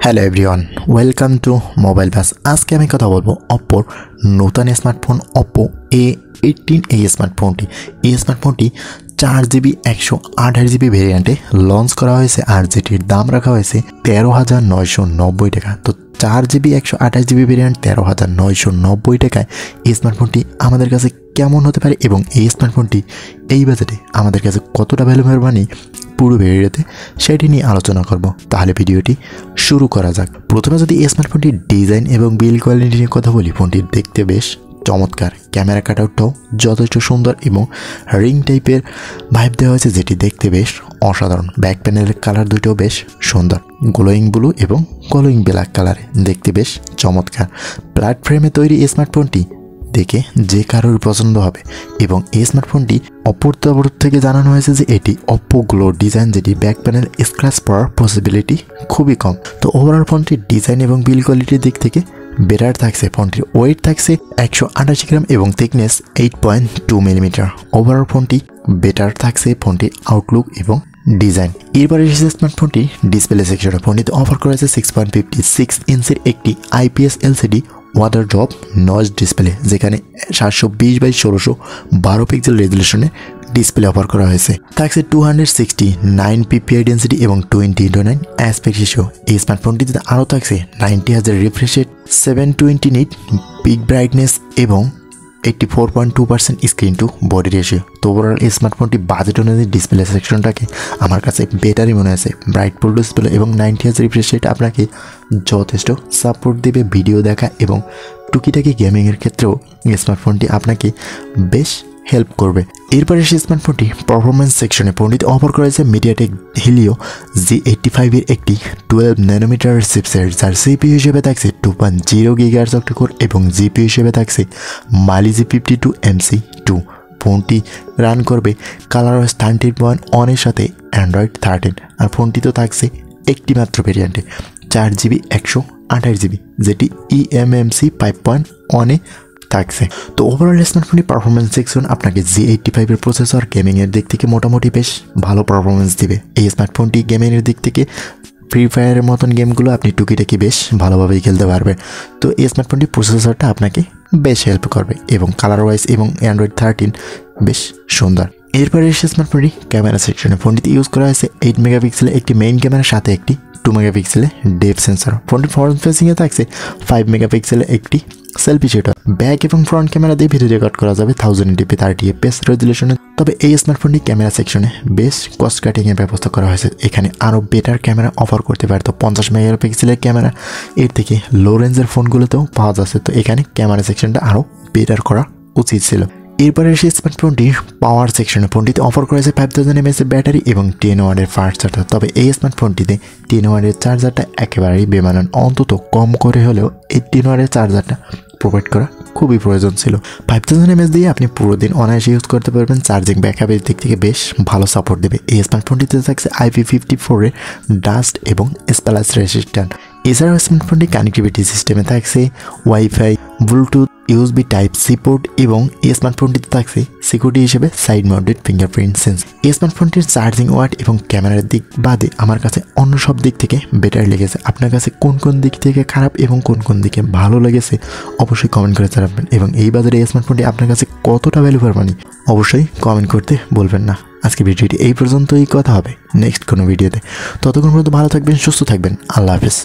Hello everyone, welcome to mobile bus. আজকে আমি কথা বলবো অপ্পোর নতুন স্মার্টফোন অপ্পো A18 এই স্মার্টফোনটি। এই স্মার্টফোনটি 4GB 128GB ভেরিয়েন্টে লঞ্চ করা হয়েছে আর যেটির দাম রাখা হয়েছে 13,990 টাকা। তো 4GB 128GB ভেরিয়েন্ট 13,990 টাকায় এই স্মার্টফোনটি আমাদের কাছে কেমন হতে পারে এবং এই স্মার্টফোনটি এই বাজেটে আমাদের কাছে কতটা ভ্যালু মেহরবানি পুরো ভিডিওতে সেটি নিয়ে আলোচনা করব। তাহলে ভিডিওটি শুরু করা যাক। প্রথমে যদি এই স্মার্টফোনটির ডিজাইন এবং বিল্ড কোয়ালিটি নিয়ে কথা বলি, ফোনটি দেখতে বেশ চমৎকার। ক্যামেরা কাটআউটটাও যথেষ্ট সুন্দর এবং রিং টাইপের ভাইব দেওয়া হয়েছে, যেটি দেখতে বেশ অসাধারণ। ব্যাক প্যানেলের কালার দুটোও বেশ সুন্দর, গ্লোয়িং ব্লু এবং গ্লোয়িং ব্ল্যাক কালারে দেখতে বেশ চমৎকার। প্ল্যাটফর্মে তৈরি এই স্মার্টফোনটি দেখে যে কারোর পছন্দ হবে এবং এই স্মার্টফোনটি অপর থেকে জানানো হয়েছে যে এটি অপ্পো গ্লো ডিজাইন, যেটি ব্যাক প্যানেল স্ক্র্যাচ পড়ার পসিবিলিটি খুবই কম। তো ওভারঅল ফোনটির ডিজাইন এবং বিল্ড কোয়ালিটির দিক থেকে বেটার থাকছে। ফোনটির ওয়েট থাকছে 188 গ্রাম এবং থিকনেস 8.2 মিলিমিটার। ওভারঅল ফোনটি বেটার থাকছে ফোনটির আউটলুক এবং ডিজাইন। এরপরে এসেছে স্মার্টফোনটি ডিসপ্লে সেকশনে। ফোনটিতে অফার করা হয়েছে 6.56 ইঞ্চির একটি IPS LCD water drop noise display, যেখানে 720x1612 পিক্সেল রেজুলেশনে ডিসপ্লে অফার করা হয়েছে। থাকছে 269 PPI ডেন্সিটি এবং 20:9 অ্যাসপেক্ট রেশিও। এই স্মার্টফোনটিতে আরও থাকছে 90Hz refresh rate, 720 nits peak brightness এবং 84.2% স্ক্রিন টু বডি রেশিও। তো ওভারঅল এই স্মার্টফোনটি বাজেট অনুযায়ী ডিসপ্লে সেকশনটাকে আমার কাছে বেটারই মনে হয়েছে। ব্রাইট ফুল ডিসপ্লে এবং 90Hz রিফ্রেশ রেট আপনাকে যথেষ্ট সাপোর্ট দেবে ভিডিও দেখা এবং টুকিটাকি গেমিংয়ের ক্ষেত্রেও এই স্মার্টফোনটি আপনাকে বেশ হেল্প করবে। এরপরে সেই স্মার্টফোনটি পারফরমেন্স সেকশনে ফোনটিতে অফার করা হয়েছে মিডিয়াটেক হিলিও G85 এর একটি 12 ন্যানোমিটার চিপসেট, যার CPU হিসেবে থাকছে 2.0 GHz অক্টাকোর এবং GPU হিসেবে থাকছে Mali G52MC2। ফোনটি রান করবে ColorOS 13.1 এর সাথে Android 13। আর ফোনটিতে থাকছে একটি মাত্র ভেরিয়েন্টে 4GB 128GB, যেটি eMMC 5.1 এ থাকছে। তো ওভারঅল স্মার্টফোনটি পারফরমেন্স সেকশন আপনাকে G85 এর প্রসেসর গেমিংয়ের দিক থেকে মোটামুটি বেশ ভালো পারফরমেন্স দিবে। এই স্মার্টফোনটি গেমিংয়ের দিক থেকে ফ্রি ফায়ারের মতন গেমগুলো আপনি টুকিটাকি বেশ ভালোভাবেই খেলতে পারবেন। তো এই স্মার্টফোনটি প্রসেসরটা আপনাকে বেশ হেল্প করবে এবং কালার ওয়াইজ এবং Android 13 বেশ সুন্দর। এরপরে এসে স্মার্টফোনটি ক্যামেরা সেকশনে। ফোনটিতে ইউজ করা হয়েছে 8 মেগাপিক্সেলের একটি মেইন ক্যামেরার সাথে একটি 2 মেগাপিক্সেলের ডেপথ সেন্সর। ফোনটির ফ্রন্ট ফেসিংয়ে থাকছে 5 মেগাপিক্সেলের একটি সেলফি শুটার। ব্যাক এবং ফ্রন্ট ক্যামেরা দিয়ে ভিডিও রেকর্ড করা যাবে 1080p 30fps রেজুলেশনে। তবে এই স্মার্টফোনটি ক্যামেরা সেকশনে বেশ কস্ট কাটিংয়ের ব্যবস্থা করা হয়েছে। এখানে আরও বেটার ক্যামেরা অফার করতে পারে। তো 50 মেগাপিক্সেলের ক্যামেরা এর থেকে লো রেঞ্জের ফোনগুলোতেও পাওয়া যাচ্ছে। তো এখানে ক্যামেরা সেকশনটা আরও বেটার করা উচিত ছিল। এরপরে এসে স্মার্টফোনটির পাওয়ার সেকশনে। ফোনটিতে অফার করেছে 5000 mAh ব্যাটারি এবং 10 ওয়াটের ফাস্ট চার্জার। তবে এই স্মার্টফোনটিতে 10 ওয়াটের চার্জারটা একেবারেই বেমানান। অন্তত কম করে হলেও এই 10 ওয়াটের চার্জারটা প্রোভাইড করা খুবই প্রয়োজন ছিল। 5000 mAh দিয়ে আপনি পুরো দিন অনায়াসে ইউজ করতে পারবেন। চার্জিং ব্যাকআপের দিক থেকে বেশ ভালো সাপোর্ট দেবে। এই স্মার্টফোনটিতে থাকছে IP54 এর ডাস্ট এবং স্প্ল্যাশ রেসিস্ট্যান্ট। এছাড়াও স্মার্টফোনটি কানেক্টিভিটি সিস্টেমে থাকছে wifi, Bluetooth, USB Type-C port এবং এই স্মার্টফোনটিতে থাকছে সিকিউরিটি হিসেবে সাইড মাউন্টেড ফিঙ্গারপ্রিন্ট সেন্স। এই স্মার্টফোনটির চার্জিং ওয়াট এবং ক্যামেরার দিক বাদে আমার কাছে অন্য সব দিক থেকে বেটার লেগেছে। আপনার কাছে কোন কোন দিক থেকে খারাপ এবং কোন কোন দিকে ভালো লেগেছে অবশ্যই কমেন্ট করে জানাবেন এবং এই বাজারে এই স্মার্টফোনটি আপনার কাছে কতটা ভ্যালু ফর মানি অবশ্যই কমেন্ট করতে বলবেন না। আজকে ভিডিওটি এই পর্যন্তই, কথা হবে নেক্সট কোনো ভিডিওতে। ততক্ষণ পর্যন্ত ভালো থাকবেন, সুস্থ থাকবেন। আল্লাহ হাফেজ।